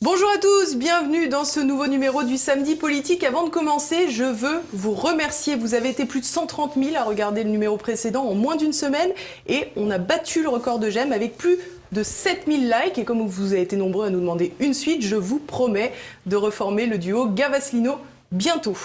Bonjour à tous, bienvenue dans ce nouveau numéro du Samedi Politique. Avant de commencer, je veux vous remercier. Vous avez été plus de 130 000 à regarder le numéro précédent en moins d'une semaine et on a battu le record de j'aime avec plus de 7 000 likes. Et comme vous avez été nombreux à nous demander une suite, je vous promets de reformer le duo Gavaslino bientôt.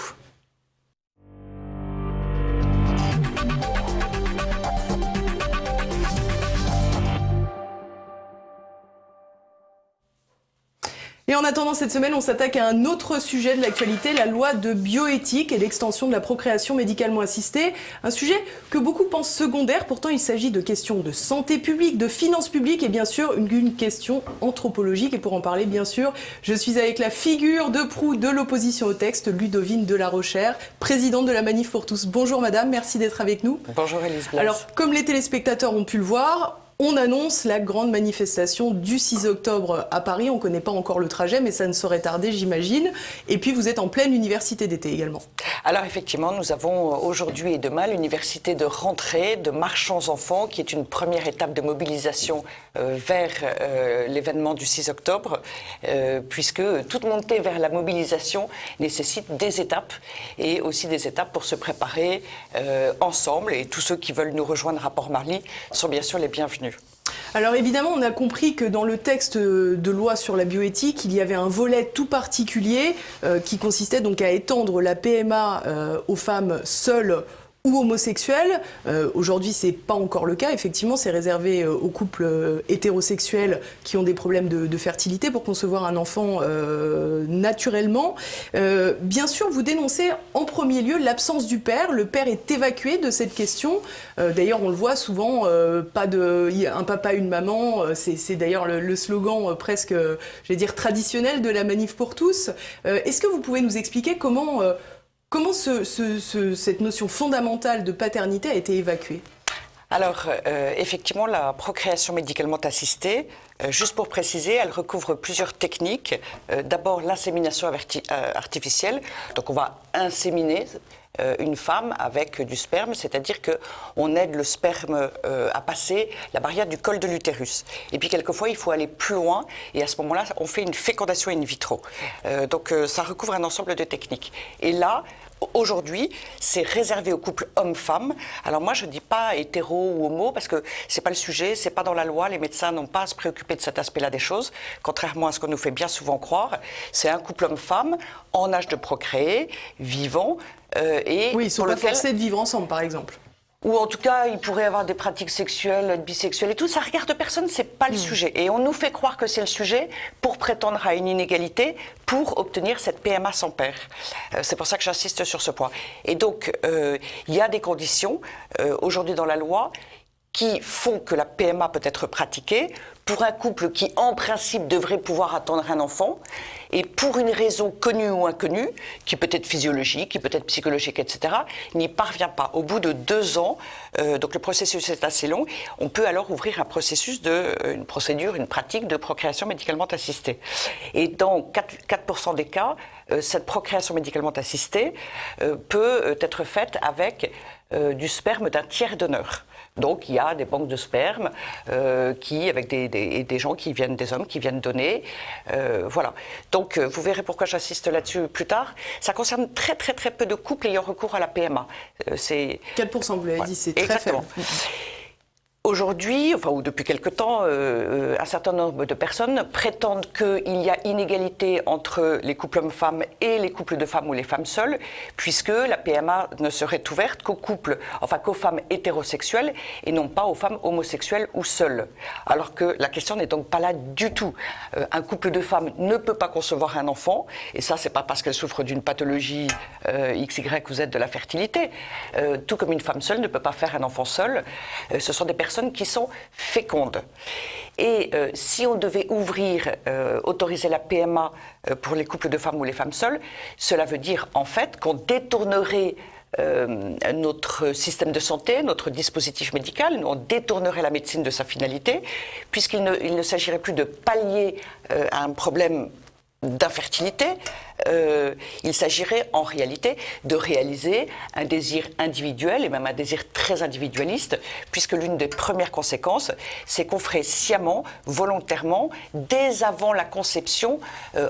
Et en attendant cette semaine, on s'attaque à un autre sujet de l'actualité, la loi de bioéthique et l'extension de la procréation médicalement assistée. Un sujet que beaucoup pensent secondaire, pourtant il s'agit de questions de santé publique, de finances publiques et bien sûr une question anthropologique. Et pour en parler, bien sûr, je suis avec la figure de proue de l'opposition au texte, Ludovine de la Rochère, présidente de la Manif pour tous. Bonjour madame, merci d'être avec nous. Bonjour Elise Blaise. Alors, comme les téléspectateurs ont pu le voir, on annonce la grande manifestation du 6 octobre à Paris. On ne connaît pas encore le trajet, mais ça ne saurait tarder, j'imagine. Et puis, vous êtes en pleine université d'été également. Alors, effectivement, nous avons aujourd'hui et demain l'université de rentrée de Marchands Enfants, qui est une première étape de mobilisation vers l'événement du 6 octobre, puisque toute montée vers la mobilisation nécessite des étapes, et aussi des étapes pour se préparer ensemble. Et tous ceux qui veulent nous rejoindre à Port-Marly sont bien sûr les bienvenus. Alors évidemment, on a compris que dans le texte de loi sur la bioéthique, il y avait un volet tout particulier qui consistait donc à étendre la PMA aux femmes seules ou homosexuels. Aujourd'hui, c'est pas encore le cas. Effectivement, c'est réservé aux couples hétérosexuels qui ont des problèmes de fertilité pour concevoir un enfant naturellement. Bien sûr, vous dénoncez en premier lieu l'absence du père. Le père est évacué de cette question. D'ailleurs, on le voit souvent, pas de un papa, une maman. C'est d'ailleurs le slogan presque, je vais dire, traditionnel de la Manif pour tous. Est-ce que vous pouvez nous expliquer comment cette notion fondamentale de paternité a été évacuée ? Alors, effectivement, la procréation médicalement assistée, juste pour préciser, elle recouvre plusieurs techniques. D'abord, l'insémination artificielle. Donc, on va inséminer une femme avec du sperme, c'est-à-dire qu'on aide le sperme à passer la barrière du col de l'utérus. Et puis quelquefois, il faut aller plus loin et à ce moment-là, on fait une fécondation in vitro. Donc ça recouvre un ensemble de techniques. Et là, aujourd'hui, c'est réservé aux couples hommes-femmes. Alors moi, je ne dis pas hétéro ou homo parce que c'est pas le sujet, c'est pas dans la loi. Les médecins n'ont pas à se préoccuper de cet aspect-là des choses, contrairement à ce qu'on nous fait bien souvent croire. C'est un couple homme-femme en âge de procréer, vivant. Oui, ils ne sont pas forcés de vivre ensemble, par exemple. Ou en tout cas, il pourrait avoir des pratiques sexuelles, être bisexuel et tout. Ça regarde personne, c'est pas le sujet. Et on nous fait croire que c'est le sujet pour prétendre à une inégalité, pour obtenir cette PMA sans père. C'est pour ça que j'insiste sur ce point. Et donc, il y a des conditions, aujourd'hui dans la loi, qui font que la PMA peut être pratiquée pour un couple qui, en principe, devrait pouvoir attendre un enfant, et pour une raison connue ou inconnue, qui peut être physiologique, qui peut être psychologique, etc., n'y parvient pas. Au bout de 2 ans, donc le processus est assez long, on peut alors ouvrir un processus une procédure, une pratique de procréation médicalement assistée. Et dans 4% des cas, cette procréation médicalement assistée peut être faite avec du sperme d'un tiers donneur. Donc il y a des banques de sperme avec des gens qui viennent, des hommes qui viennent donner. Voilà. Donc vous verrez pourquoi j'insiste là-dessus plus tard. Ça concerne très très très peu de couples ayant recours à la PMA. C'est 4%, vous l'avez dit, c'est très faible. Aujourd'hui, ou depuis quelque temps, un certain nombre de personnes prétendent qu'il y a inégalité entre les couples hommes-femmes et les couples de femmes ou les femmes seules, puisque la PMA ne serait ouverte qu'aux femmes hétérosexuelles et non pas aux femmes homosexuelles ou seules. Alors que la question n'est donc pas là du tout. Un couple de femmes ne peut pas concevoir un enfant, et ça, c'est pas parce qu'elle souffre d'une pathologie X, Y ou Z de la fertilité. Tout comme une femme seule ne peut pas faire un enfant seul. Ce sont des personnes qui sont fécondes. Et si on devait autoriser la PMA pour les couples de femmes ou les femmes seules, cela veut dire en fait qu'on détournerait notre système de santé, notre dispositif médical, on détournerait la médecine de sa finalité, puisqu'il ne s'agirait plus de pallier à un problème d'infertilité, il s'agirait en réalité de réaliser un désir individuel et même un désir très individualiste, puisque l'une des premières conséquences, c'est qu'on ferait sciemment, volontairement, dès avant la conception,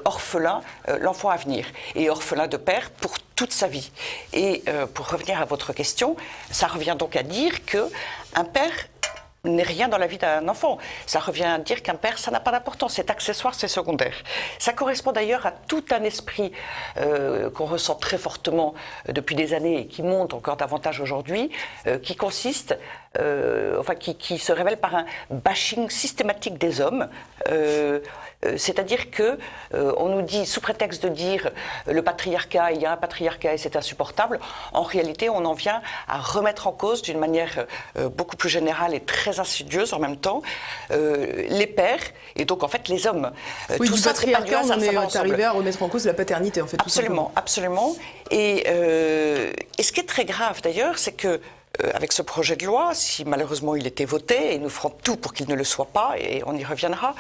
orphelin l'enfant à venir, et orphelin de père pour toute sa vie. Et pour revenir à votre question, ça revient donc à dire qu'un père n'est rien dans la vie d'un enfant. Ça revient à dire qu'un père, ça n'a pas d'importance, c'est accessoire, c'est secondaire. Ça correspond d'ailleurs à tout un esprit qu'on ressent très fortement depuis des années et qui monte encore davantage aujourd'hui, qui consiste, qui se révèle par un bashing systématique des hommes. C'est-à-dire que on nous dit, sous prétexte de dire le patriarcat, il y a un patriarcat et c'est insupportable, en réalité on en vient à remettre en cause d'une manière beaucoup plus générale et très insidieuse en même temps les pères et donc en fait les hommes. Oui, tout du ça, patriarcat, c'est pas du hasard, on est arrivé à remettre en cause la paternité en fait. Absolument, absolument. Et ce qui est très grave d'ailleurs, c'est que avec ce projet de loi, si malheureusement il était voté, et nous ferons tout pour qu'il ne le soit pas, et on y reviendra,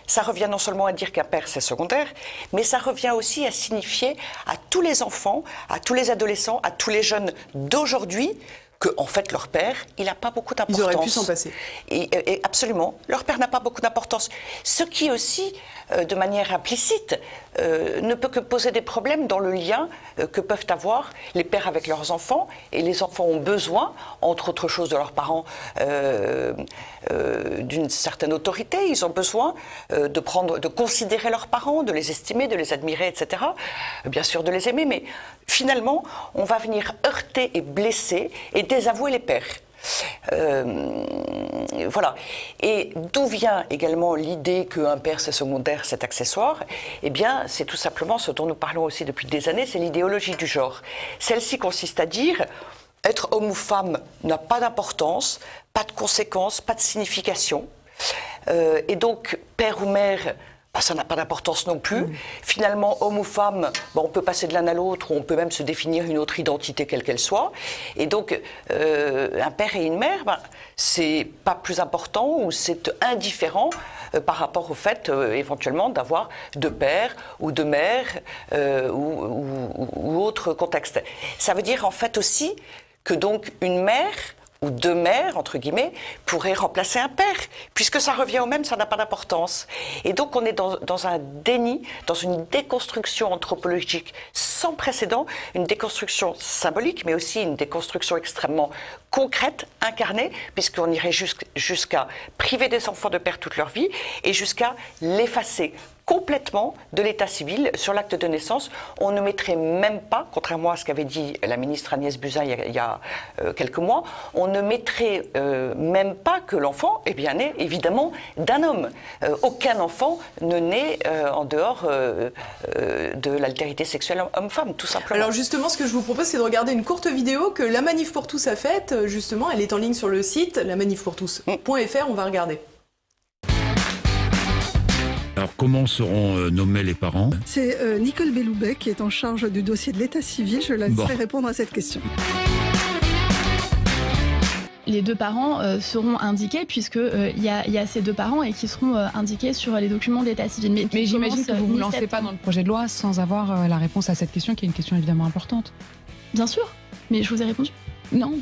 ça revient non seulement à dire qu'un père c'est secondaire, mais ça revient aussi à signifier à tous les enfants, à tous les adolescents, à tous les jeunes d'aujourd'hui, que en fait leur père, il n'a pas beaucoup d'importance. Ils auraient pu s'en passer. Et absolument, leur père n'a pas beaucoup d'importance. Ce qui aussi, de manière implicite, ne peut que poser des problèmes dans le lien que peuvent avoir les pères avec leurs enfants. Et les enfants ont besoin, entre autres choses, de leurs parents d'une certaine autorité. Ils ont besoin de considérer leurs parents, de les estimer, de les admirer, etc. Bien sûr, de les aimer, mais finalement, on va venir heurter et blesser et désavouer les pères. Voilà. Et d'où vient également l'idée qu'un père c'est secondaire, c'est accessoire? Eh bien, c'est tout simplement ce dont nous parlons aussi depuis des années, c'est l'idéologie du genre. Celle-ci consiste à dire être homme ou femme n'a pas d'importance, pas de conséquences, pas de signification. Et donc, père ou mère, ça n'a pas d'importance non plus. Finalement, homme ou femme, on peut passer de l'un à l'autre, ou on peut même se définir une autre identité quelle qu'elle soit. Et donc, un père et une mère, c'est pas plus important ou c'est indifférent par rapport au fait, éventuellement, d'avoir deux pères ou deux mères ou autre contexte. Ça veut dire en fait aussi que donc une mère ou deux mères, entre guillemets, pourraient remplacer un père, puisque ça revient au même, ça n'a pas d'importance. Et donc on est dans un déni, dans une déconstruction anthropologique sans précédent, une déconstruction symbolique, mais aussi une déconstruction extrêmement concrète, incarnée, puisqu'on irait jusqu'à priver des enfants de père toute leur vie, et jusqu'à l'effacer complètement de l'état civil sur l'acte de naissance. On ne mettrait même pas, contrairement à ce qu'avait dit la ministre Agnès Buzyn il y a quelques mois, on ne mettrait même pas que l'enfant est bien né, évidemment, d'un homme. Aucun enfant ne naît en dehors de l'altérité sexuelle homme-femme, tout simplement. Alors justement, ce que je vous propose, c'est de regarder une courte vidéo que la Manif pour tous a faite. Justement, elle est en ligne sur le site lamanifpourtous.fr, on va regarder. Alors comment seront nommés les parents? C'est Nicole Belloubet qui est en charge du dossier de l'état civil. Je la laisserai répondre à cette question. Les deux parents seront indiqués puisqu'il y a ces deux parents et qui seront indiqués sur les documents d'état civil. Mais j'imagine que vous ne vous lancez pas dans le projet de loi sans avoir la réponse à cette question qui est une question évidemment importante. Bien sûr, mais je vous ai répondu. Non.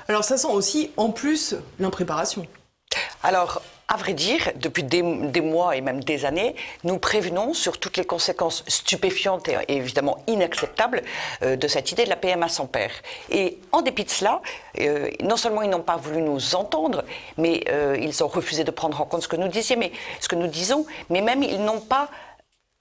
Alors ça sent aussi, en plus, l'impréparation. Alors, à vrai dire, depuis des mois et même des années, nous prévenons sur toutes les conséquences stupéfiantes et évidemment inacceptables de cette idée de la PMA sans père. Et en dépit de cela, non seulement ils n'ont pas voulu nous entendre, mais ils ont refusé de prendre en compte ce que nous disons, mais même ils n'ont pas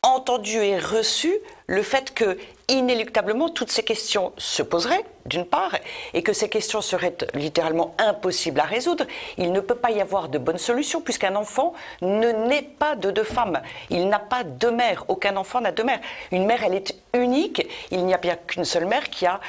entendu et reçu le fait que inéluctablement, toutes ces questions se poseraient, d'une part, et que ces questions seraient littéralement impossibles à résoudre. Il ne peut pas y avoir de bonne solution, puisqu'un enfant ne naît pas de deux femmes. Il n'a pas deux mères. Aucun enfant n'a deux mères. Une mère, elle est unique. Il n'y a bien qu'une seule mère qui a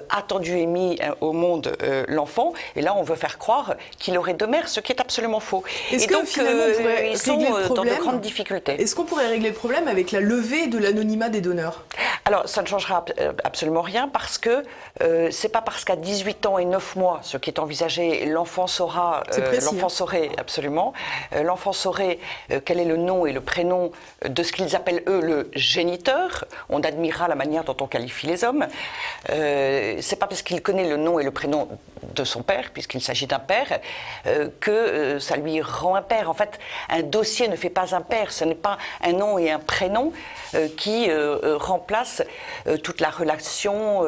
attendu et mis au monde l'enfant. Et là, on veut faire croire qu'il aurait deux mères, ce qui est absolument faux. Est-ce que finalement, on pourrait ils sont régler le problème, dans de grandes difficultés. Est-ce qu'on pourrait régler le problème avec la levée de l'anonymat des donneurs? Alors, ça ne changera absolument rien parce que c'est pas parce qu'à 18 ans et 9 mois, ce qui est envisagé, l'enfant saura, l'enfant saurait absolument, l'enfant saurait quel est le nom et le prénom de ce qu'ils appellent eux le géniteur. On admirera la manière dont on qualifie les hommes. C'est pas parce qu'il connaît le nom et le prénom de son père, puisqu'il s'agit d'un père, que ça lui rend un père. En fait, un dossier ne fait pas un père. Ce n'est pas un nom et un prénom qui remplacent toute la relation,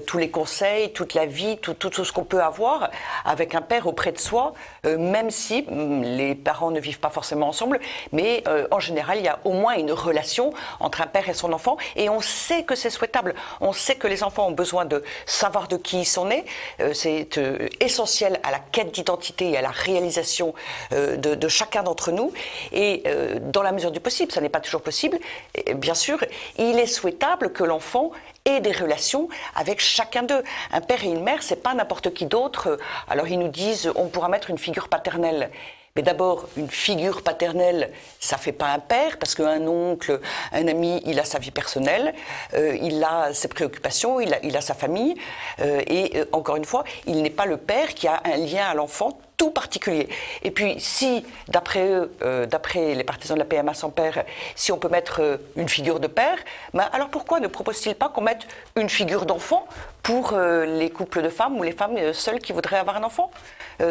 tous les conseils, toute la vie, tout ce qu'on peut avoir avec un père auprès de soi, même si les parents ne vivent pas forcément ensemble, mais en général, il y a au moins une relation entre un père et son enfant, et on sait que c'est souhaitable. On sait que les enfants ont besoin de savoir de qui ils sont nés. C'est essentiel à la quête d'identité et à la réalisation de chacun d'entre nous, et dans la mesure du possible, ça n'est pas toujours possible, et bien sûr, il est souhaitable que l'enfant ait des relations avec chacun d'eux. Un père et une mère, c'est pas n'importe qui d'autre. Alors ils nous disent, on pourra mettre une figure paternelle. Mais d'abord, une figure paternelle, ça fait pas un père, parce qu'un oncle, un ami, il a sa vie personnelle, il a ses préoccupations, il a sa famille, et encore une fois, il n'est pas le père qui a un lien à l'enfant tout particulier. Et puis, si, d'après eux, d'après les partisans de la PMA sans père, si on peut mettre une figure de père, ben alors pourquoi ne propose-t-il pas qu'on mette une figure d'enfant pour les couples de femmes ou les femmes seules qui voudraient avoir un enfant?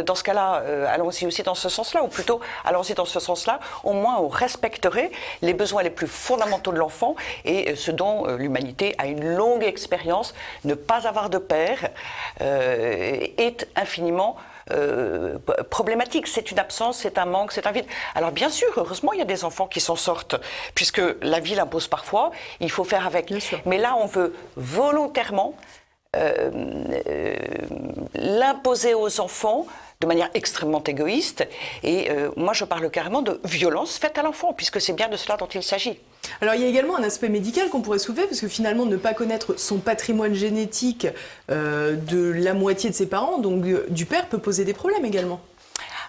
Dans ce cas-là, allons-y aussi dans ce sens-là, ou plutôt, allons-y dans ce sens-là, au moins on respecterait les besoins les plus fondamentaux de l'enfant et ce dont l'humanité a une longue expérience. Ne pas avoir de père est infiniment problématique. C'est une absence, c'est un manque, c'est un vide. Alors bien sûr, heureusement, il y a des enfants qui s'en sortent, puisque la vie l'impose parfois, il faut faire avec. Mais là, on veut volontairement l'imposer aux enfants de manière extrêmement égoïste. Et moi, je parle carrément de violence faite à l'enfant, puisque c'est bien de cela dont il s'agit. Alors, il y a également un aspect médical qu'on pourrait soulever, parce que finalement, ne pas connaître son patrimoine génétique de la moitié de ses parents, donc du père, peut poser des problèmes également.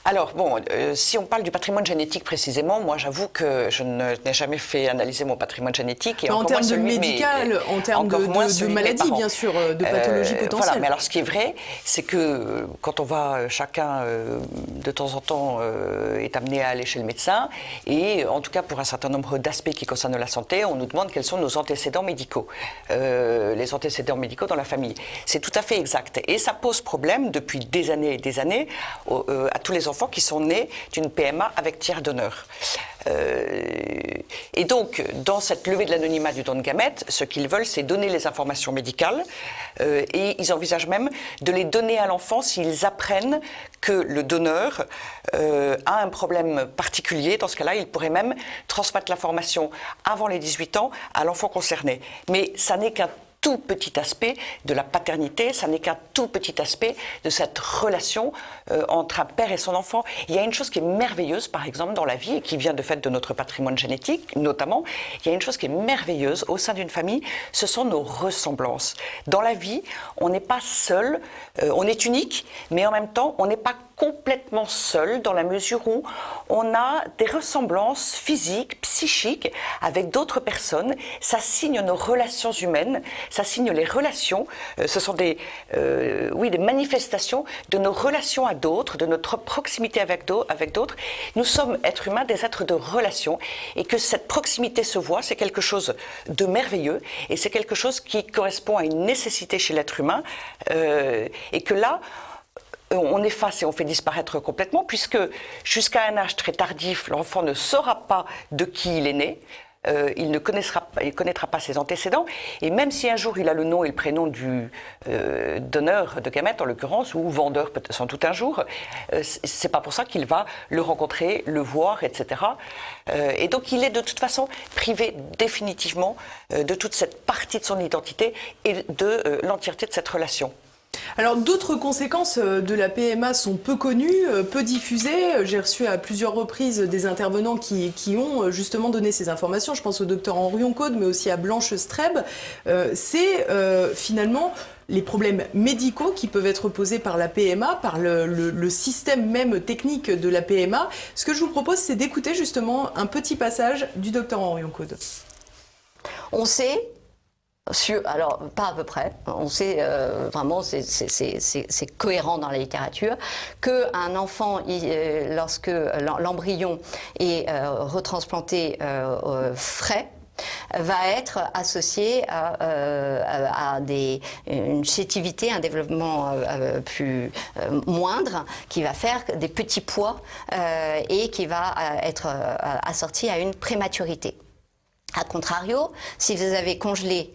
Alors, bon, si on parle du patrimoine génétique précisément, moi j'avoue que je n'ai jamais fait analyser mon patrimoine génétique. Et en termes de médical, en termes de maladies, bien sûr, de pathologies potentielles. Voilà, mais alors ce qui est vrai, c'est que quand on va, chacun de temps en temps est amené à aller chez le médecin, et en tout cas pour un certain nombre d'aspects qui concernent la santé, on nous demande quels sont nos antécédents médicaux, les antécédents médicaux dans la famille. C'est tout à fait exact. Et ça pose problème depuis des années et des années à tous les enfants qui sont nés d'une PMA avec tiers donneur. Et donc, dans cette levée de l'anonymat du don de gamètes, ce qu'ils veulent, c'est donner les informations médicales, et ils envisagent même de les donner à l'enfant s'ils apprennent que le donneur a un problème particulier. Dans ce cas-là, ils pourraient même transmettre l'information avant les 18 ans à l'enfant concerné. Mais ça n'est qu'un tout petit aspect de la paternité, ça n'est qu'un tout petit aspect de cette relation entre un père et son enfant. Il y a une chose qui est merveilleuse, par exemple, dans la vie, et qui vient de fait de notre patrimoine génétique, notamment, il y a une chose qui est merveilleuse au sein d'une famille, ce sont nos ressemblances. Dans la vie, on n'est pas seul, on est unique, mais en même temps, on n'est pas complètement seul dans la mesure où on a des ressemblances physiques, psychiques avec d'autres personnes. Ça signe nos relations humaines, ça signe les relations. Ce sont des manifestations de nos relations à d'autres, de notre proximité avec d'autres. Nous sommes, êtres humains, des êtres de relation, et que cette proximité se voit, c'est quelque chose de merveilleux, et c'est quelque chose qui correspond à une nécessité chez l'être humain, et que là, on efface et on fait disparaître complètement, puisque jusqu'à un âge très tardif, l'enfant ne saura pas de qui il est né. il ne connaîtra pas ses antécédents, et même si un jour il a le nom et le prénom du donneur de gamètes, en l'occurrence, ou vendeur sans doute un jour, c'est pas pour ça qu'il va le rencontrer, le voir, etc. Et donc il est de toute façon privé définitivement de toute cette partie de son identité et de l'entièreté de cette relation. Alors d'autres conséquences de la PMA sont peu connues, peu diffusées. J'ai reçu à plusieurs reprises des intervenants qui ont justement donné ces informations. Je pense au docteur Henrion-Caude, mais aussi à Blanche Streb. C'est finalement les problèmes médicaux qui peuvent être posés par la PMA, par le système même technique de la PMA. Ce que je vous propose, c'est d'écouter justement un petit passage du docteur Henrion-Caude. On sait... alors, pas à peu près, on sait vraiment, c'est cohérent dans la littérature, qu'un enfant, lorsque l'embryon est retransplanté frais, va être associé à une chétivité, un développement plus moindre, qui va faire des petits poids et qui va être assorti à une prématurité. A contrario, si vous avez congelé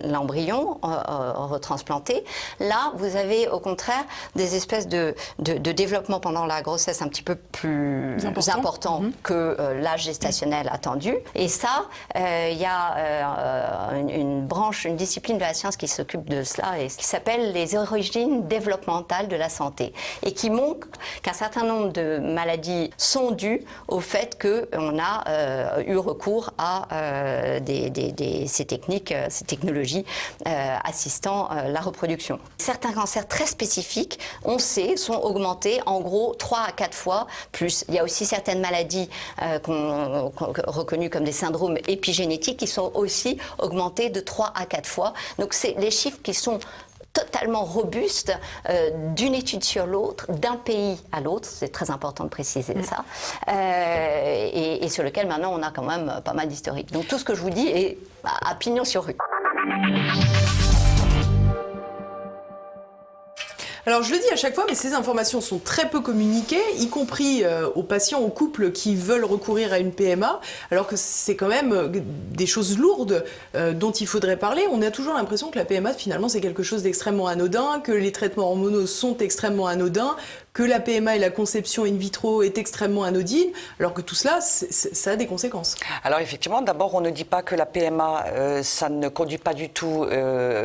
l'embryon retransplanté, là, vous avez au contraire des espèces de développement pendant la grossesse un petit peu plus important que l'âge gestationnel attendu. Et ça, il y a une discipline de la science qui s'occupe de cela, et qui s'appelle les origines développementales de la santé, et qui montre qu'un certain nombre de maladies sont dues au fait qu'on a eu recours à ces techniques, ces technologies assistant la reproduction. Certains cancers très spécifiques, on sait, sont augmentés en gros 3 à 4 fois plus. Il y a aussi certaines maladies reconnues comme des syndromes épigénétiques qui sont aussi augmentées de 3 à 4 fois. Donc c'est les chiffres qui sont totalement robuste d'une étude sur l'autre, d'un pays à l'autre, c'est très important de préciser ça, et sur lequel maintenant on a quand même pas mal d'historique. Donc tout ce que je vous dis est à pignon sur rue. Alors je le dis à chaque fois, mais ces informations sont très peu communiquées, y compris aux patients, aux couples qui veulent recourir à une PMA, alors que c'est quand même des choses lourdes dont il faudrait parler. On a toujours l'impression que la PMA, finalement, c'est quelque chose d'extrêmement anodin, que les traitements hormonaux sont extrêmement anodins, que la PMA et la conception in vitro est extrêmement anodine, alors que tout cela, ça a des conséquences. Alors effectivement, d'abord, on ne dit pas que la PMA, ça ne conduit pas du tout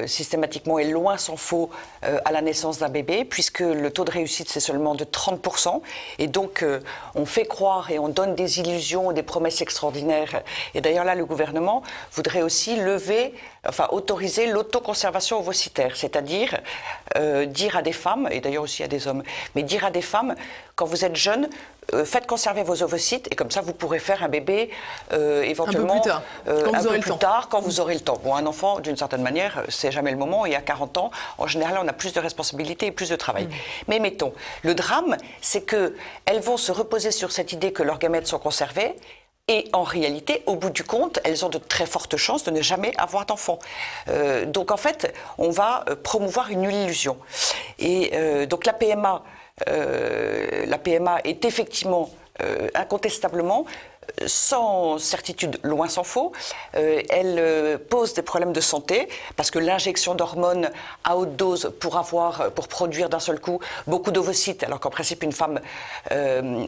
systématiquement et loin s'en faut à la naissance d'un bébé, puisque le taux de réussite, c'est seulement de 30%. Et donc, on fait croire et on donne des illusions, des promesses extraordinaires. Et d'ailleurs, là, le gouvernement voudrait aussi autoriser l'autoconservation ovocitaire, c'est-à-dire dire à des femmes, et d'ailleurs aussi à des hommes, mais dire à des femmes, quand vous êtes jeune, faites conserver vos ovocytes et comme ça vous pourrez faire un bébé éventuellement un peu plus tard, quand vous aurez le temps. Bon, un enfant, d'une certaine manière, c'est jamais le moment, et à 40 ans, en général, on a plus de responsabilités et plus de travail. Mais mettons, le drame, c'est qu'elles vont se reposer sur cette idée que leurs gamètes sont conservés. Et en réalité, au bout du compte, elles ont de très fortes chances de ne jamais avoir d'enfant. Donc en fait, on va promouvoir une illusion. Et donc la PMA est effectivement, incontestablement, sans certitude, loin s'en faut. Elle pose des problèmes de santé parce que l'injection d'hormones à haute dose pour produire d'un seul coup beaucoup d'ovocytes, alors qu'en principe une femme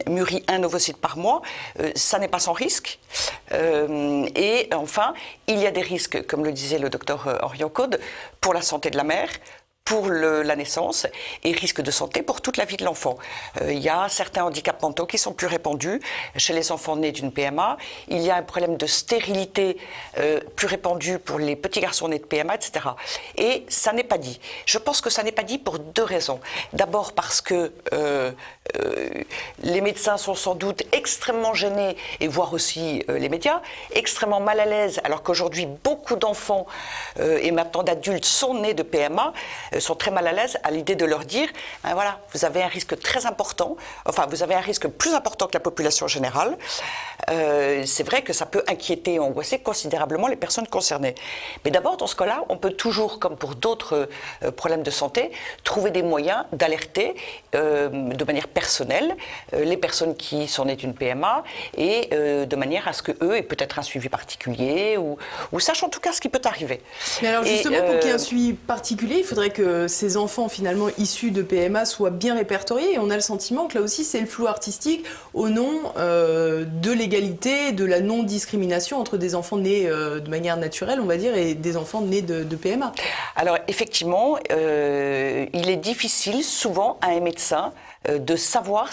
mûrit un ovocyte par mois, ça n'est pas sans risque. Et enfin, il y a des risques, comme le disait le docteur Henrion-Caude, pour la santé de la mère, pour la naissance, et risque de santé pour toute la vie de l'enfant. Il y a certains handicaps mentaux qui sont plus répandus chez les enfants nés d'une PMA. Il y a un problème de stérilité plus répandu pour les petits garçons nés de PMA, etc. Et ça n'est pas dit. Je pense que ça n'est pas dit pour 2 raisons. D'abord parce que les médecins sont sans doute extrêmement gênés, et voire aussi les médias, extrêmement mal à l'aise, alors qu'aujourd'hui beaucoup d'enfants et maintenant d'adultes sont nés de PMA. sont très mal à l'aise à l'idée de leur dire, voilà, vous avez un risque très important, enfin vous avez un risque plus important que la population générale. C'est vrai que ça peut inquiéter et angoisser considérablement les personnes concernées. Mais d'abord, dans ce cas-là, on peut toujours, comme pour d'autres problèmes de santé, trouver des moyens d'alerter de manière personnelle les personnes qui s'en est une PMA et de manière à ce qu'eux aient peut-être un suivi particulier ou sachent en tout cas ce qui peut arriver. Mais alors justement, pour qu'il y ait un suivi particulier, il faudrait que ces enfants finalement issus de PMA soient bien répertoriés et on a le sentiment que là aussi c'est le flou artistique au nom de l'égalité, de la non-discrimination entre des enfants nés de manière naturelle, on va dire, et des enfants nés de PMA. Alors effectivement, il est difficile souvent à un médecin de savoir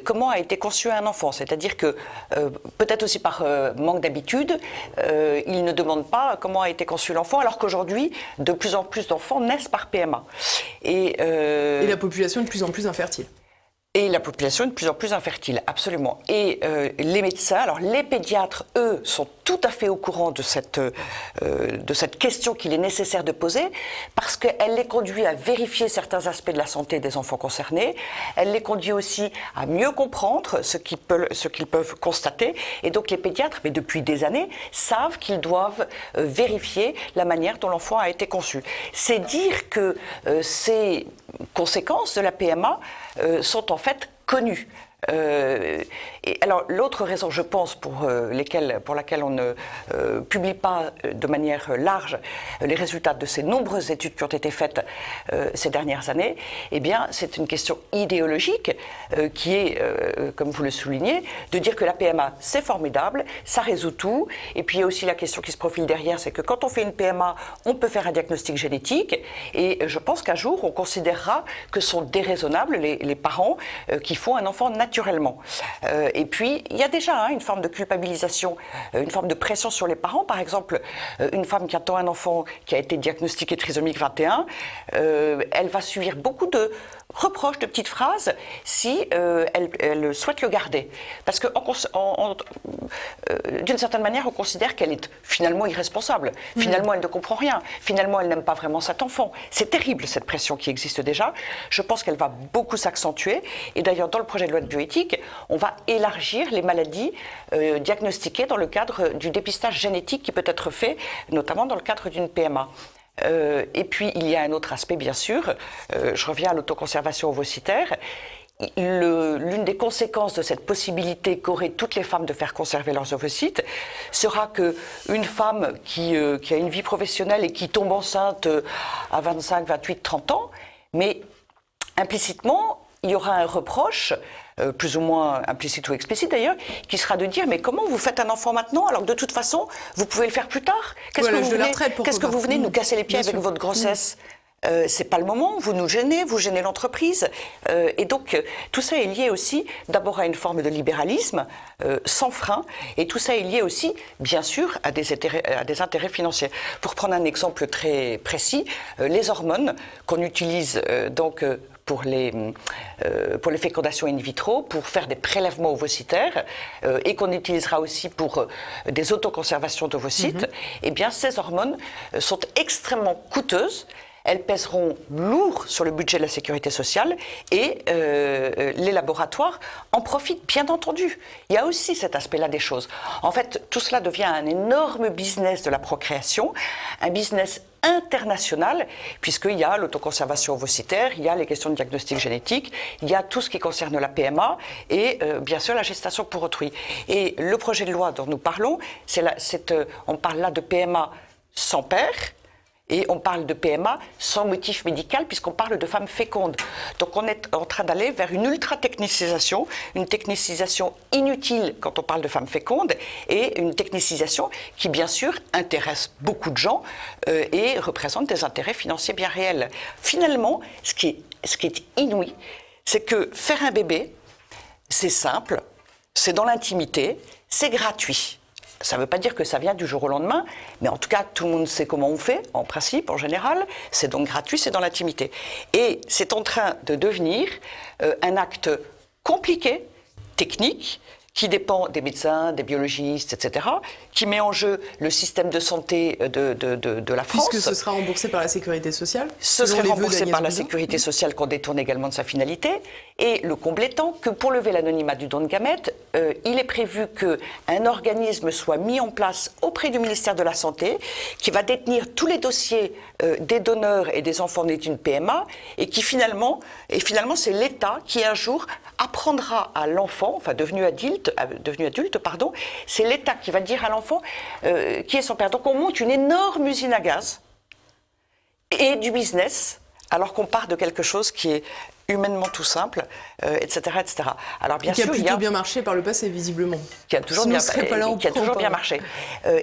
comment a été conçu un enfant. C'est-à-dire que, peut-être aussi par manque d'habitude, il ne demande pas comment a été conçu l'enfant, alors qu'aujourd'hui, de plus en plus d'enfants naissent par PMA. Et la population est de plus en plus infertile. Et la population est de plus en plus infertile, absolument. Et les médecins, alors les pédiatres, eux, sont tout à fait au courant de cette question qu'il est nécessaire de poser, parce qu'elle les conduit à vérifier certains aspects de la santé des enfants concernés, elle les conduit aussi à mieux comprendre ce qu'ils peuvent constater, et donc les pédiatres, mais depuis des années, savent qu'ils doivent vérifier la manière dont l'enfant a été conçu. C'est dire que ces conséquences de la PMA sont en fait connues. Et alors l'autre raison, je pense, pour laquelle on ne publie pas de manière large les résultats de ces nombreuses études qui ont été faites ces dernières années, eh bien c'est une question idéologique qui est, comme vous le soulignez, de dire que la PMA c'est formidable, ça résout tout, et puis il y a aussi la question qui se profile derrière, c'est que quand on fait une PMA, on peut faire un diagnostic génétique, et je pense qu'un jour on considérera que sont déraisonnables les parents qui font un enfant naturellement. Et puis, il y a déjà une forme de culpabilisation, une forme de pression sur les parents. Par exemple, une femme qui attend un enfant qui a été diagnostiqué trisomique 21, elle va subir beaucoup de reproches, de petites phrases, si elle souhaite le garder. Parce que, d'une certaine manière, on considère qu'elle est finalement irresponsable. Finalement, elle ne comprend rien. Finalement, elle n'aime pas vraiment cet enfant. C'est terrible, cette pression qui existe déjà. Je pense qu'elle va beaucoup s'accentuer. Et d'ailleurs, dans le projet de loi de bioéthique, on va élargir les maladies diagnostiquées dans le cadre du dépistage génétique qui peut être fait, notamment dans le cadre d'une PMA. Et puis, il y a un autre aspect, bien sûr. Je reviens à l'autoconservation ovocytaire. L'une des conséquences de cette possibilité qu'auraient toutes les femmes de faire conserver leurs ovocytes sera qu'une femme qui a une vie professionnelle et qui tombe enceinte à 25, 28, 30 ans, mais implicitement, il y aura un reproche, plus ou moins implicite ou explicite d'ailleurs, qui sera de dire mais comment vous faites un enfant maintenant alors que de toute façon vous pouvez le faire plus tard? Qu'est-ce que vous venez nous casser les pieds avec votre grossesse? C'est pas le moment, vous nous gênez, vous gênez l'entreprise. Et donc, tout ça est lié aussi d'abord à une forme de libéralisme sans frein, et tout ça est lié aussi, bien sûr, à des intérêts financiers. Pour prendre un exemple très précis, les hormones qu'on utilise pour les fécondations in vitro, pour faire des prélèvements ovocytaires, et qu'on utilisera aussi pour des autoconservations d'ovocytes, eh bien, ces hormones sont extrêmement coûteuses. Elles pèseront lourd sur le budget de la sécurité sociale et les laboratoires en profitent, bien entendu. Il y a aussi cet aspect-là des choses. En fait, tout cela devient un énorme business de la procréation, un business international, puisqu'il y a l'autoconservation ovocytaire, il y a les questions de diagnostic génétique, il y a tout ce qui concerne la PMA et bien sûr la gestation pour autrui. Et le projet de loi dont nous parlons, on parle là de PMA sans père, et on parle de PMA sans motif médical puisqu'on parle de femmes fécondes. Donc on est en train d'aller vers une ultra-technicisation, une technicisation inutile quand on parle de femmes fécondes et une technicisation qui bien sûr intéresse beaucoup de gens et représente des intérêts financiers bien réels. Finalement, ce qui est inouï, c'est que faire un bébé, c'est simple, c'est dans l'intimité, c'est gratuit. Ça ne veut pas dire que ça vient du jour au lendemain, mais en tout cas, tout le monde sait comment on fait, en principe, en général. C'est donc gratuit, c'est dans l'intimité. Et c'est en train de devenir un acte compliqué, technique, qui dépend des médecins, des biologistes, etc., qui met en jeu le système de santé de la France. Puisque ce sera remboursé par la Sécurité sociale. Ce serait remboursé par la Sécurité sociale qu'on détourne également de sa finalité. Et le comble étant que pour lever l'anonymat du don de gamètes, il est prévu qu'un organisme soit mis en place auprès du ministère de la Santé qui va détenir tous les dossiers des donneurs et des enfants nés d'une PMA et qui finalement c'est l'État qui un jour apprendra à l'enfant, enfin devenu adulte, c'est l'État qui va dire à l'enfant qui est son père. Donc on monte une énorme usine à gaz et du business alors qu'on part de quelque chose qui est humainement tout simple, etc., etc. Alors bien sûr, qui a plutôt bien marché par le passé, visiblement. Qui a toujours bien marché.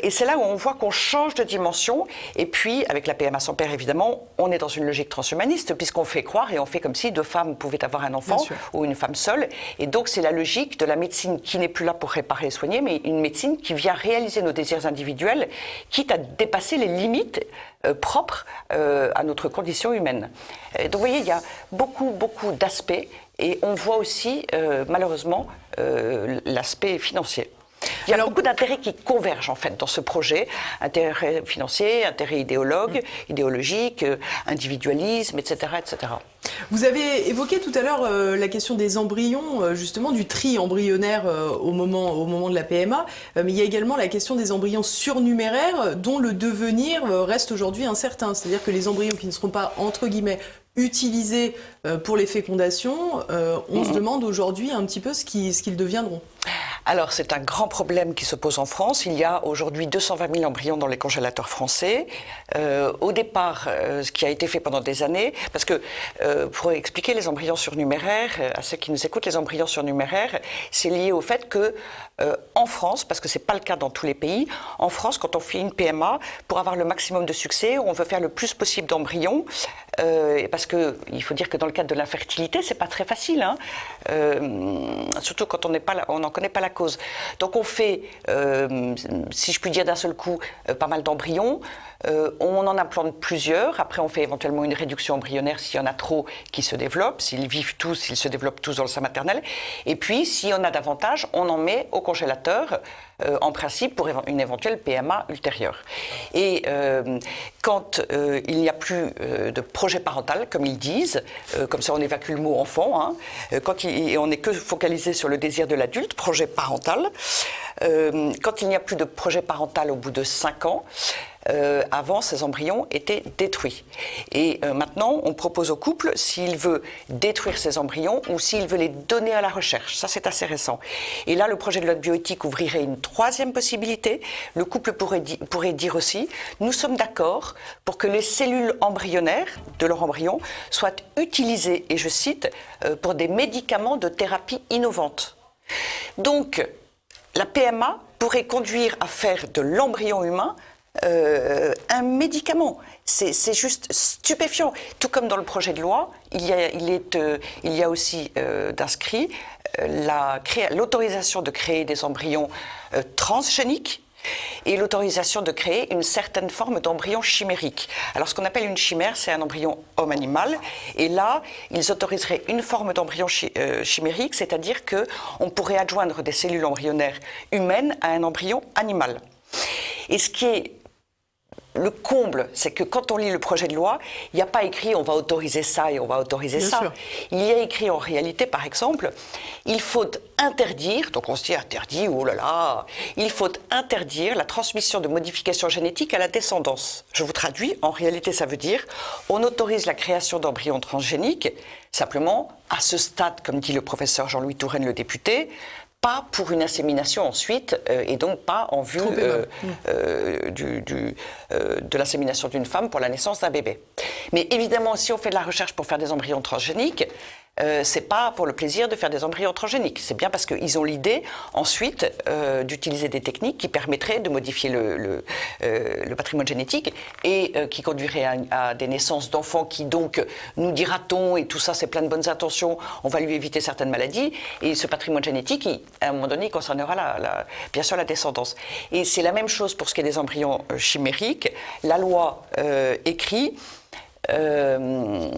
Et c'est là où on voit qu'on change de dimension. Et puis, avec la PMA sans père, évidemment, on est dans une logique transhumaniste, puisqu'on fait croire et on fait comme si deux femmes pouvaient avoir un enfant ou une femme seule. Et donc, c'est la logique de la médecine qui n'est plus là pour réparer et soigner, mais une médecine qui vient réaliser nos désirs individuels, quitte à dépasser les limites propres à notre condition humaine. Et donc, vous voyez, il y a beaucoup d'aspects et on voit aussi, malheureusement, l'aspect financier. Il y a beaucoup d'intérêts qui convergent en fait dans ce projet, intérêts financiers, intérêts idéologiques, individualisme, etc., etc. Vous avez évoqué tout à l'heure la question des embryons, justement du tri embryonnaire au moment de la PMA, mais il y a également la question des embryons surnuméraires dont le devenir reste aujourd'hui incertain. C'est-à-dire que les embryons qui ne seront pas, entre guillemets, utilisés pour les fécondations, on se demande aujourd'hui un petit peu ce qu'ils deviendront. Alors, c'est un grand problème qui se pose en France. Il y a aujourd'hui 220 000 embryons dans les congélateurs français. Au départ, ce qui a été fait pendant des années, parce que pour expliquer les embryons surnuméraires, à ceux qui nous écoutent, les embryons surnuméraires, c'est lié au fait que en France, parce que ce n'est pas le cas dans tous les pays, en France, quand on fait une PMA, pour avoir le maximum de succès, on veut faire le plus possible d'embryons, parce qu'il faut dire que dans le cadre de l'infertilité, ce n'est pas très facile, hein, surtout quand on n'en connaît pas la cause. Donc on fait, si je puis dire d'un seul coup, pas mal d'embryons, on en implante plusieurs, après on fait éventuellement une réduction embryonnaire s'il y en a trop qui se développent, s'ils vivent tous, s'ils se développent tous dans le sein maternel, et puis s'il y en a davantage, on en met au congélateur, en principe pour une éventuelle PMA ultérieure. Et quand il n'y a plus de projet parental, comme ils disent, comme ça on évacue le mot enfant, hein, et on n'est que focalisé sur le désir de l'adulte, projet parental, quand il n'y a plus de projet parental au bout de 5 ans, avant, ces embryons étaient détruits. Et maintenant, on propose au couple s'il veut détruire ces embryons ou s'il veut les donner à la recherche. Ça, c'est assez récent. Et là, le projet de loi de bioéthique ouvrirait une troisième possibilité. Le couple pourrait dire aussi, nous sommes d'accord pour que les cellules embryonnaires de leur embryon soient utilisées, et je cite, pour des médicaments de thérapie innovantes. Donc, la PMA pourrait conduire à faire de l'embryon humain un médicament. C'est juste stupéfiant. Tout comme dans le projet de loi, il y a aussi d'inscrit l'autorisation de créer des embryons transgéniques et l'autorisation de créer une certaine forme d'embryon chimérique. Alors ce qu'on appelle une chimère, c'est un embryon homme-animal, et là, ils autoriseraient une forme d'embryon chimérique, c'est-à-dire qu'on pourrait adjoindre des cellules embryonnaires humaines à un embryon animal. Et ce qui est le comble, c'est que quand on lit le projet de loi, il n'y a pas écrit on va autoriser ça et on va autoriser ça. Sûr. Il y a écrit en réalité, par exemple, il faut interdire, donc on se dit interdit, oh là là, il faut interdire la transmission de modifications génétiques à la descendance. Je vous traduis, en réalité ça veut dire on autorise la création d'embryons transgéniques, simplement à ce stade, comme dit le professeur Jean-Louis Touraine, le député, pas pour une insémination ensuite, et donc pas en vue de l'insémination d'une femme pour la naissance d'un bébé. Mais évidemment, si on fait de la recherche pour faire des embryons transgéniques, c'est pas pour le plaisir de faire des embryons transgéniques. C'est bien parce qu'ils ont l'idée ensuite d'utiliser des techniques qui permettraient de modifier le patrimoine génétique et qui conduiraient à des naissances d'enfants qui donc, nous dira-t-on, et tout ça c'est plein de bonnes intentions, on va lui éviter certaines maladies, et ce patrimoine génétique, à un moment donné, il concernera bien sûr la descendance. Et c'est la même chose pour ce qui est des embryons chimériques. La loi écrit le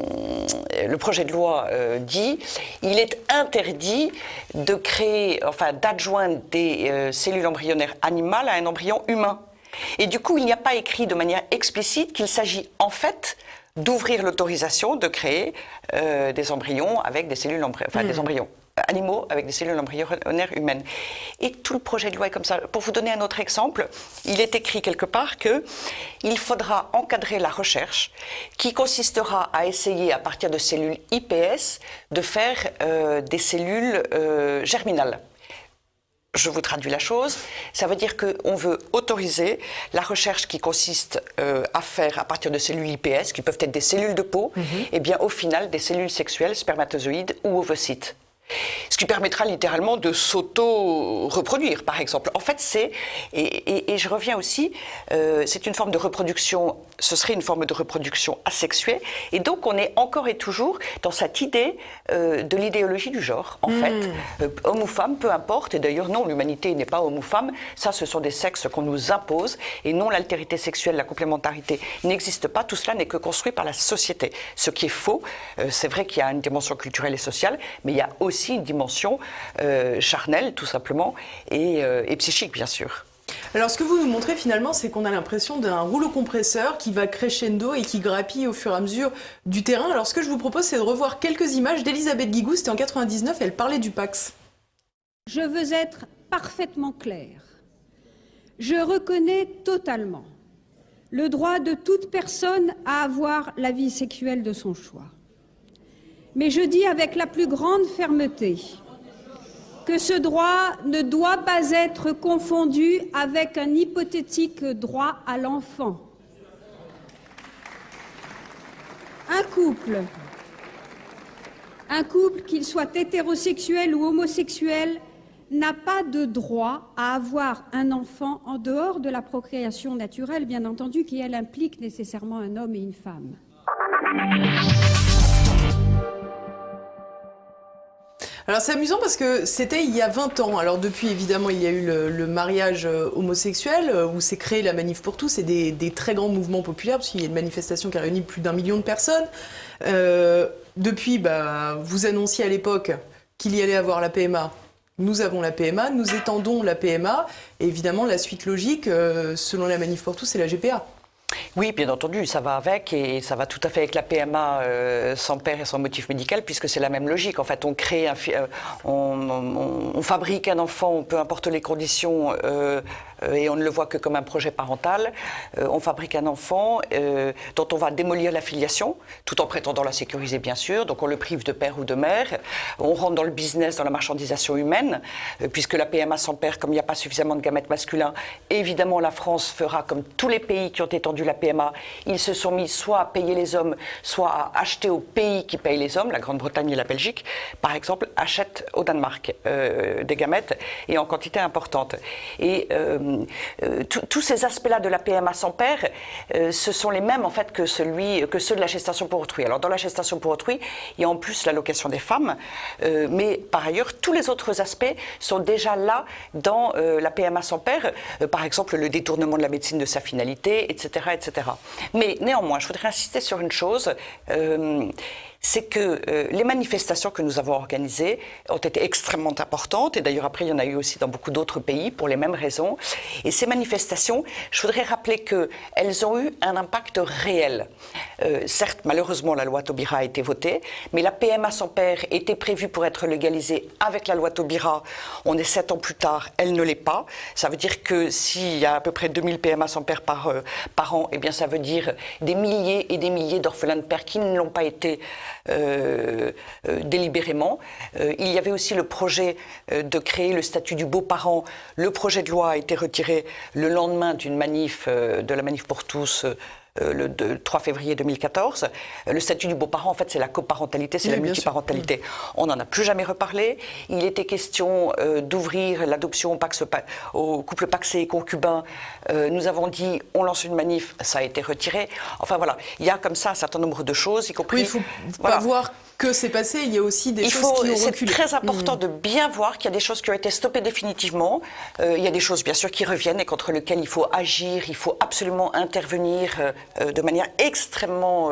projet de loi dit, il est interdit de créer, enfin d'adjoindre des cellules embryonnaires animales à un embryon humain. Et du coup, il n'y a pas écrit de manière explicite qu'il s'agit en fait d'ouvrir l'autorisation de créer des embryons avec des cellules des embryons animaux avec des cellules embryonnaires humaines. Et tout le projet de loi est comme ça. Pour vous donner un autre exemple, il est écrit quelque part qu'il faudra encadrer la recherche qui consistera à essayer, à partir de cellules iPS, de faire des cellules germinales. Je vous traduis la chose. Ça veut dire qu'on veut autoriser la recherche qui consiste à faire à partir de cellules iPS, qui peuvent être des cellules de peau, et bien au final des cellules sexuelles, spermatozoïdes ou ovocytes. Ce qui permettra littéralement de s'auto-reproduire, par exemple. En fait, et je reviens aussi, c'est une forme de reproduction, ce serait une forme de reproduction asexuée, et donc on est encore et toujours dans cette idée de l'idéologie du genre. En fait, homme ou femme, peu importe, et d'ailleurs non, l'humanité n'est pas homme ou femme, ça ce sont des sexes qu'on nous impose, et non l'altérité sexuelle, la complémentarité n'existe pas, tout cela n'est que construit par la société. Ce qui est faux, c'est vrai qu'il y a une dimension culturelle et sociale, mais il y a aussi une dimension charnelle, tout simplement, et psychique, bien sûr. Alors, ce que vous nous montrez finalement, c'est qu'on a l'impression d'un rouleau compresseur qui va crescendo et qui grappille au fur et à mesure du terrain. Alors, ce que je vous propose, c'est de revoir quelques images d'Elisabeth Guigou. C'était en 99, elle parlait du Pacs. Je veux être parfaitement claire. Je reconnais totalement le droit de toute personne à avoir la vie sexuelle de son choix. Mais je dis avec la plus grande fermeté que ce droit ne doit pas être confondu avec un hypothétique droit à l'enfant. Un couple, qu'il soit hétérosexuel ou homosexuel, n'a pas de droit à avoir un enfant en dehors de la procréation naturelle, bien entendu, qui elle implique nécessairement un homme et une femme. Alors c'est amusant parce que c'était il y a 20 ans. Alors depuis, évidemment, il y a eu le mariage homosexuel où s'est créé la Manif pour tous et des très grands mouvements populaires, parce qu'il y a une manifestation qui a réuni plus d'1 million de personnes. Depuis, vous annonciez à l'époque qu'il y allait avoir la PMA. Nous avons la PMA, nous étendons la PMA. Et évidemment, la suite logique, selon la Manif pour tous, c'est la GPA. Oui, bien entendu, ça va avec, et ça va tout à fait avec la PMA sans père et sans motif médical, puisque c'est la même logique. En fait, on crée, on fabrique un enfant, peu importe les conditions, et on ne le voit que comme un projet parental. On fabrique un enfant dont on va démolir la filiation, tout en prétendant la sécuriser, bien sûr. Donc on le prive de père ou de mère. On rentre dans le business, dans la marchandisation humaine, puisque la PMA sans père, comme il n'y a pas suffisamment de gamètes masculins, évidemment la France fera comme tous les pays qui ont étendu la PMA. Ils se sont mis soit à payer les hommes, soit à acheter aux pays qui payent les hommes. La Grande-Bretagne et la Belgique, par exemple, achètent au Danemark des gamètes, et en quantité importante. Et tous ces aspects-là de la PMA sans père, ce sont les mêmes en fait que ceux de la gestation pour autrui. Alors dans la gestation pour autrui, il y a en plus l'allocation des femmes, mais par ailleurs tous les autres aspects sont déjà là dans la PMA sans père, par exemple le détournement de la médecine de sa finalité, etc., etc. Mais néanmoins, je voudrais insister sur une chose. C'est que les manifestations que nous avons organisées ont été extrêmement importantes, et d'ailleurs après il y en a eu aussi dans beaucoup d'autres pays pour les mêmes raisons. Et ces manifestations, je voudrais rappeler qu'elles ont eu un impact réel. Certes, malheureusement, la loi Taubira a été votée, mais la PMA sans père était prévue pour être légalisée avec la loi Taubira. On est 7 ans plus tard, elle ne l'est pas. Ça veut dire que s'il y a à peu près 2000 PMA sans père par an, eh bien ça veut dire des milliers et des milliers d'orphelins de père qui ne l'ont pas été délibérément. Il y avait aussi le projet de créer le statut du beau-parent. Le projet de loi a été retiré le lendemain d'une manif, de la Manif pour tous, le 3 février 2014. Le statut du beau-parent, en fait, c'est la coparentalité, c'est la multiparentalité. On n'en a plus jamais reparlé. Il était question d'ouvrir l'adoption aux couples pacsés et concubins. Nous avons dit, on lance une manif, ça a été retiré. Enfin voilà, il y a comme ça un certain nombre de choses, y compris... Oui, il ne faut pas voir que c'est passé, il y a aussi des choses qui ont reculé. C'est très important de bien voir qu'il y a des choses qui ont été stoppées définitivement. Il y a des choses, bien sûr, qui reviennent et contre lesquelles il faut agir, il faut absolument intervenir de manière extrêmement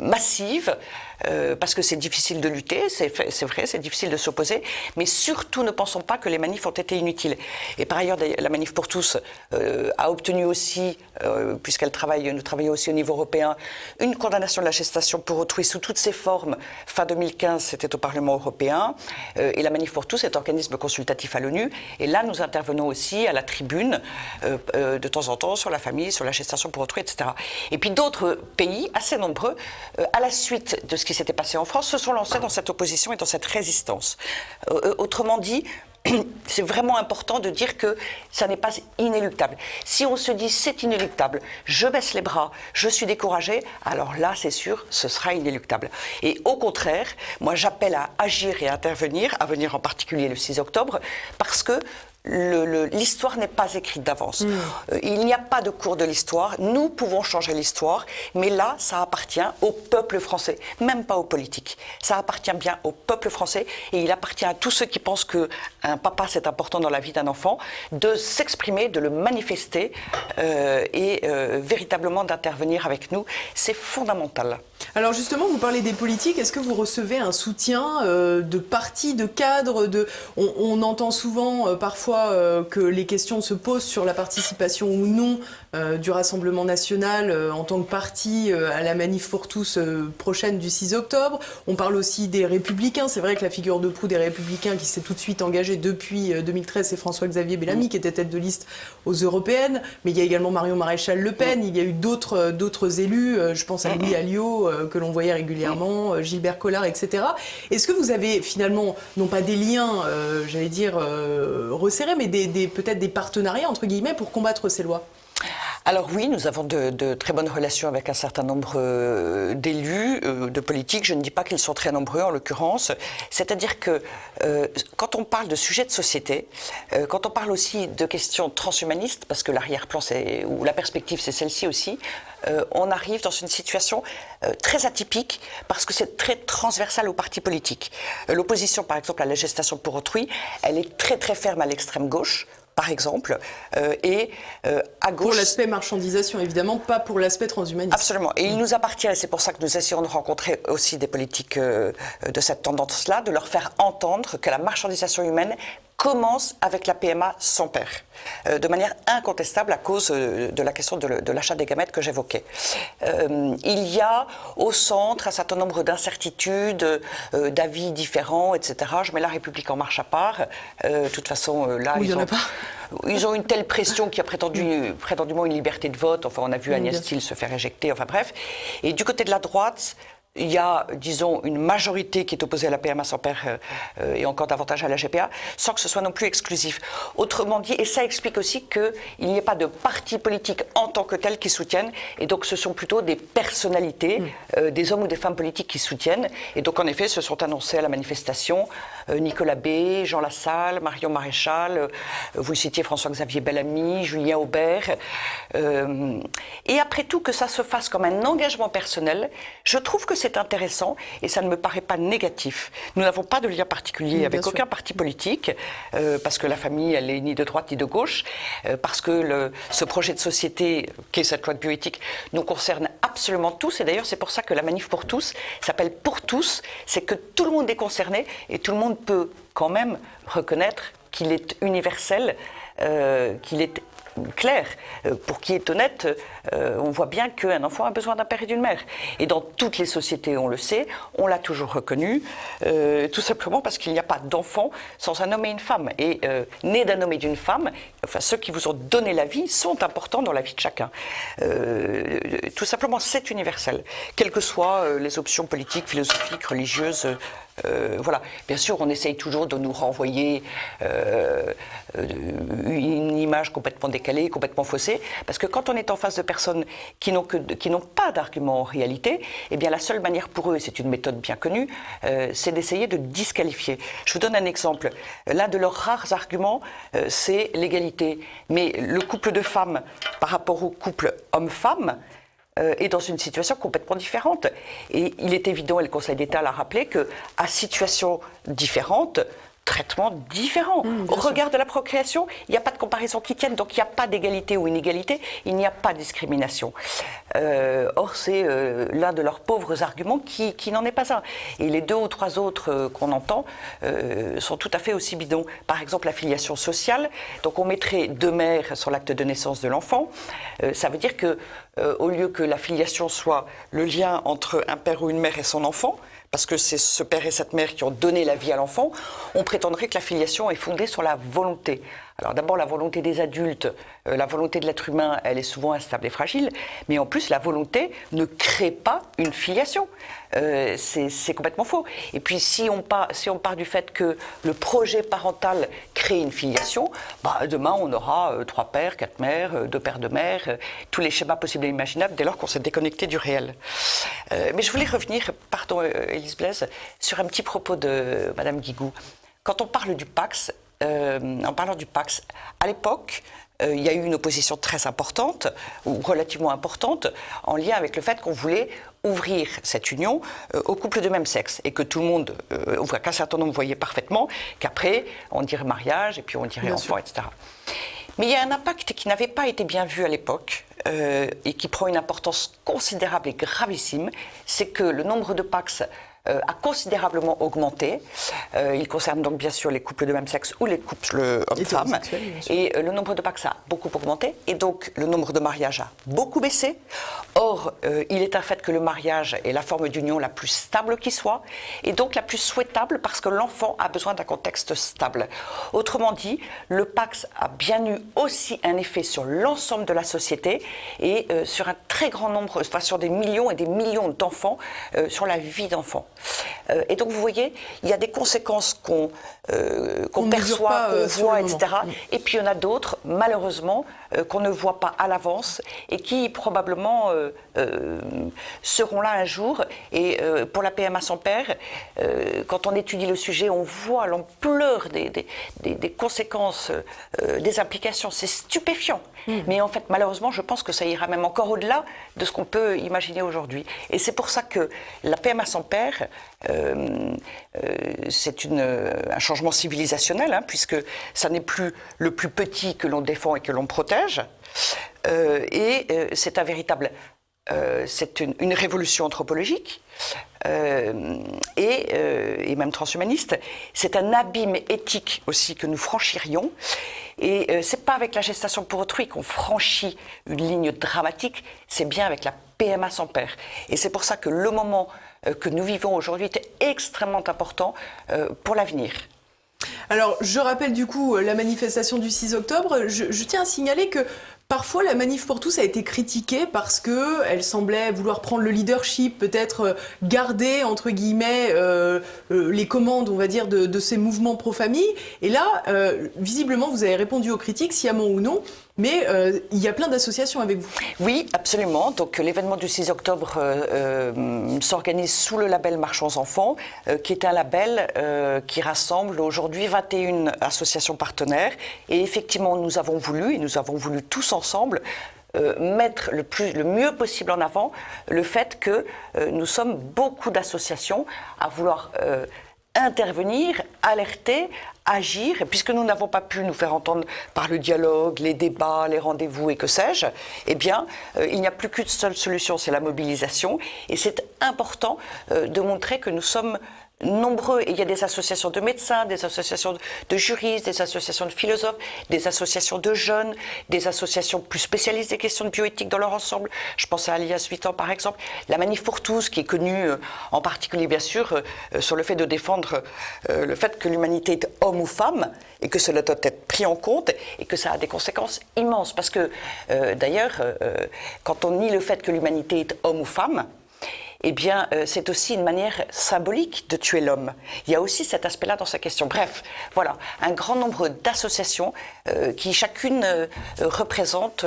massive. Parce que c'est difficile de lutter, c'est vrai, c'est difficile de s'opposer, mais surtout ne pensons pas que les manifs ont été inutiles. Et par ailleurs, la Manif pour tous a obtenu aussi, puisqu'elle nous travaille aussi au niveau européen, une condamnation de la gestation pour autrui sous toutes ses formes. Fin 2015, c'était au Parlement européen, et la Manif pour tous est organisme consultatif à l'ONU, et là nous intervenons aussi à la tribune de temps en temps sur la famille, sur la gestation pour autrui, etc. Et puis d'autres pays, assez nombreux, à la suite de ce qui s'était passé en France, se sont lancés dans cette opposition et dans cette résistance. Autrement dit, c'est vraiment important de dire que ça n'est pas inéluctable. Si on se dit c'est inéluctable, je baisse les bras, je suis découragé, alors là c'est sûr, ce sera inéluctable. Et au contraire, moi j'appelle à agir et à intervenir, à venir en particulier le 6 octobre, parce que l'histoire n'est pas écrite d'avance. Il n'y a pas de cours de l'histoire. Nous pouvons changer l'histoire, mais là, ça appartient au peuple français, même pas aux politiques. Ça appartient bien au peuple français et il appartient à tous ceux qui pensent qu'un papa, c'est important dans la vie d'un enfant, de s'exprimer, de le manifester et véritablement d'intervenir avec nous. C'est fondamental. Alors justement, vous parlez des politiques. Est-ce que vous recevez un soutien de partis, de cadres on entend souvent, parfois, que les questions se posent sur la participation ou non du Rassemblement national en tant que parti à la Manif pour tous prochaine du 6 octobre. On parle aussi des Républicains. C'est vrai que la figure de proue des Républicains qui s'est tout de suite engagée depuis 2013, c'est François-Xavier Bellamy qui était tête de liste aux Européennes. Mais il y a également Marion Maréchal Le Pen. Il y a eu d'autres élus. Je pense à Louis Alliot que l'on voyait régulièrement, Gilbert Collard, etc. Est-ce que vous avez finalement, non pas des liens, j'allais dire, resserrés, mais peut-être des partenariats, entre guillemets, pour combattre ces lois ? Alors oui, nous avons de très bonnes relations avec un certain nombre d'élus, de politiques. Je ne dis pas qu'ils sont très nombreux en l'occurrence. C'est-à-dire que quand on parle de sujets de société, quand on parle aussi de questions transhumanistes, parce que l'arrière-plan ou la perspective c'est celle-ci aussi, on arrive dans une situation très atypique parce que c'est très transversal aux partis politiques. L'opposition par exemple à la gestation pour autrui, elle est très très ferme à l'extrême gauche, par exemple, et à gauche... Pour l'aspect marchandisation, évidemment, pas pour l'aspect transhumaniste. Absolument. Et il nous appartient, et c'est pour ça que nous essayons de rencontrer aussi des politiques de cette tendance-là, de leur faire entendre que la marchandisation humaine commence avec la PMA sans père, de manière incontestable à cause de la question de l'achat des gamètes que j'évoquais. Il y a au centre un certain nombre d'incertitudes, d'avis différents, etc. Je mets la République en marche à part. De toute façon, là, ils ont une telle pression qui a prétendument une liberté de vote. Enfin, on a vu Agnès Thiel se faire éjecter. Enfin bref. Et du côté de la droite, il y a, disons, une majorité qui est opposée à la PMA sans père et encore davantage à la GPA, sans que ce soit non plus exclusif. Autrement dit, et ça explique aussi qu'il n'y ait pas de parti politique en tant que tel qui soutiennent, et donc ce sont plutôt des personnalités, des hommes ou des femmes politiques qui soutiennent. Et donc en effet, se sont annoncés à la manifestation Nicolas B, Jean Lassalle, Marion Maréchal, vous le citiez, François-Xavier Bellamy, Julien Aubert. Et après tout, que ça se fasse comme un engagement personnel, je trouve que c'est intéressant et ça ne me paraît pas négatif. Nous n'avons pas de lien particulier avec aucun parti politique, parce que la famille, elle est ni de droite ni de gauche, parce que ce projet de société, qu'est cette loi de bioéthique, nous concerne absolument tous. Et d'ailleurs, c'est pour ça que la Manif pour tous s'appelle Pour tous. C'est que tout le monde est concerné et tout le monde peut quand même reconnaître qu'il est universel, qu'il est clair. Pour qui est honnête, on voit bien qu'un enfant a besoin d'un père et d'une mère. Et dans toutes les sociétés, on le sait, on l'a toujours reconnu, tout simplement parce qu'il n'y a pas d'enfant sans un homme et une femme. Et né d'un homme et d'une femme, enfin, ceux qui vous ont donné la vie sont importants dans la vie de chacun. Tout simplement, c'est universel. Quelles que soient les options politiques, philosophiques, religieuses, voilà. Bien sûr, on essaye toujours de nous renvoyer une image complètement décalée, complètement faussée, parce que quand on est en face de personnes qui n'ont pas d'arguments en réalité, eh bien la seule manière pour eux, et c'est une méthode bien connue, c'est d'essayer de disqualifier. Je vous donne un exemple. L'un de leurs rares arguments, c'est l'égalité. Mais le couple de femmes par rapport au couple homme-femme, est dans une situation complètement différente. Et il est évident, et le Conseil d'État l'a rappelé, qu'à situation différente, traitement différent. Au regard de la procréation, il n'y a pas de comparaison qui tienne, donc il n'y a pas d'égalité ou inégalité, il n'y a pas de discrimination. Or, c'est l'un de leurs pauvres arguments qui n'en est pas un. Et les 2 ou 3 autres qu'on entend sont tout à fait aussi bidons. Par exemple, la filiation sociale. Donc, on mettrait 2 mères sur l'acte de naissance de l'enfant. Ça veut dire que, au lieu que la filiation soit le lien entre un père ou une mère et son enfant, parce que c'est ce père et cette mère qui ont donné la vie à l'enfant, on prétendrait que la filiation est fondée sur la volonté. Alors d'abord, la volonté des adultes, la volonté de l'être humain, elle est souvent instable et fragile, mais en plus, la volonté ne crée pas une filiation. C'est complètement faux. Et puis, si on part du fait que le projet parental crée une filiation, demain, on aura 3 pères, 4 mères, 2 pères de mères, tous les schémas possibles et imaginables, dès lors qu'on s'est déconnecté du réel. Mais je voulais revenir, pardon, Élise Blaise, sur un petit propos de Madame Guigou. Quand on parle du Pacs, en parlant du Pacs, à l'époque, il y a eu une opposition très importante, ou relativement importante, en lien avec le fait qu'on voulait ouvrir cette union aux couples de même sexe, et que tout le monde, qu'un certain nombre voyait parfaitement qu'après, on dirait mariage, et puis on dirait enfant, etc. Mais il y a un impact qui n'avait pas été bien vu à l'époque, et qui prend une importance considérable et gravissime, c'est que le nombre de Pacs a considérablement augmenté. Il concerne donc bien sûr les couples de même sexe ou les couples hommes-femmes. Et le nombre de Pacs a beaucoup augmenté et donc le nombre de mariages a beaucoup baissé. Or, il est un fait que le mariage est la forme d'union la plus stable qui soit et donc la plus souhaitable parce que l'enfant a besoin d'un contexte stable. Autrement dit, le Pacs a bien eu aussi un effet sur l'ensemble de la société et sur un très grand nombre, enfin sur des millions et des millions d'enfants, sur la vie d'enfants. Et donc vous voyez, il y a des conséquences qu'on perçoit, qu'on voit, etc. Et puis il y en a d'autres, malheureusement, qu'on ne voit pas à l'avance et qui probablement seront là un jour. Et pour la PMA sans père, quand on étudie le sujet, on voit l'ampleur des conséquences, des implications. C'est stupéfiant. Mais en fait, malheureusement, je pense que ça ira même encore au-delà de ce qu'on peut imaginer aujourd'hui. Et c'est pour ça que la PMA sans père, c'est un changement civilisationnel, puisque ça n'est plus le plus petit que l'on défend et que l'on protège. C'est un véritable... c'est une révolution anthropologique et même transhumaniste. C'est un abîme éthique aussi que nous franchirions. Et c'est pas avec la gestation pour autrui qu'on franchit une ligne dramatique, c'est bien avec la PMA sans père. Et c'est pour ça que le moment que nous vivons aujourd'hui est extrêmement important pour l'avenir. Alors, je rappelle du coup la manifestation du 6 octobre. Je tiens à signaler que parfois, la Manif pour tous a été critiquée parce qu'elle semblait vouloir prendre le leadership, peut-être garder, entre guillemets, les commandes, on va dire, de ces mouvements pro-famille. Et là, visiblement, vous avez répondu aux critiques, sciemment ou non, mais il y a plein d'associations avec vous. Oui, absolument. Donc l'événement du 6 octobre s'organise sous le label Marchons Enfants, qui est un label qui rassemble aujourd'hui 21 associations partenaires. Et effectivement, nous avons voulu tous ensemble, mettre le mieux possible en avant le fait que nous sommes beaucoup d'associations à vouloir intervenir, alerter, agir, et puisque nous n'avons pas pu nous faire entendre par le dialogue, les débats, les rendez-vous et que sais-je, eh bien, il n'y a plus qu'une seule solution, c'est la mobilisation, et c'est important de montrer que nous sommes nombreux, et il y a des associations de médecins, des associations de juristes, des associations de philosophes, des associations de jeunes, des associations plus spécialisées des questions de bioéthique dans leur ensemble. Je pense à Alias 8 ans par exemple, la Manif pour tous qui est connue en particulier bien sûr sur le fait de défendre le fait que l'humanité est homme ou femme et que cela doit être pris en compte et que ça a des conséquences immenses parce que d'ailleurs quand on nie le fait que l'humanité est homme ou femme, eh bien, c'est aussi une manière symbolique de tuer l'homme. Il y a aussi cet aspect-là dans sa question. Bref, voilà, un grand nombre d'associations qui chacune représente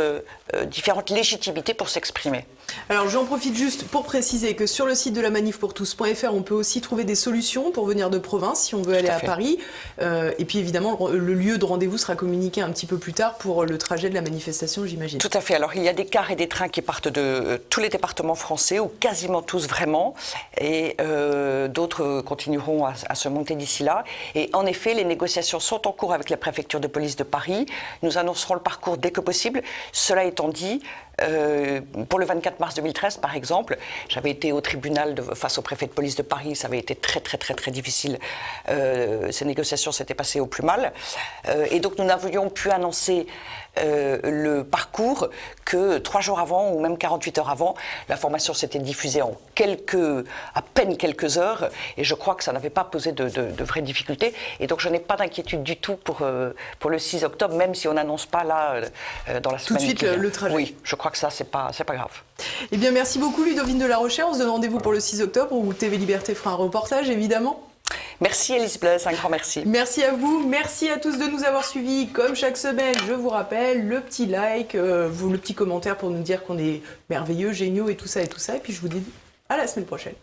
différentes légitimités pour s'exprimer. Alors j'en profite juste pour préciser que sur le site de la manifpourtous.fr, on peut aussi trouver des solutions pour venir de province si on veut aller à Paris. Et puis évidemment, le lieu de rendez-vous sera communiqué un petit peu plus tard pour le trajet de la manifestation, j'imagine. Tout à fait. Alors il y a des cars et des trains qui partent de tous les départements français, ou quasiment tous vraiment, et d'autres continueront à se monter d'ici là. Et en effet, les négociations sont en cours avec la préfecture de police de Paris. Nous annoncerons le parcours dès que possible. Cela étant dit, pour le 24 mars 2013, par exemple, j'avais été au tribunal face au préfet de police de Paris, ça avait été très difficile. Ces négociations s'étaient passées au plus mal. Et donc nous n'avions pu annoncer le parcours que 3 jours avant ou même 48 heures avant. L'information s'était diffusée en à peine quelques heures, et je crois que ça n'avait pas posé de vraies difficultés. Et donc je n'ai pas d'inquiétude du tout pour le 6 octobre, même si on n'annonce pas là dans la semaine. Tout de suite le trajet. Oui, je crois que ça, c'est pas grave. Eh bien, merci beaucoup Ludovine de la Rochère. On se donne rendez-vous pour le 6 octobre où TV Liberté fera un reportage, évidemment. Merci Élise Blaise, un grand merci. Merci à vous, merci à tous de nous avoir suivis. Comme chaque semaine, je vous rappelle, le petit like, le petit commentaire pour nous dire qu'on est merveilleux, géniaux et tout ça. Et puis je vous dis à la semaine prochaine.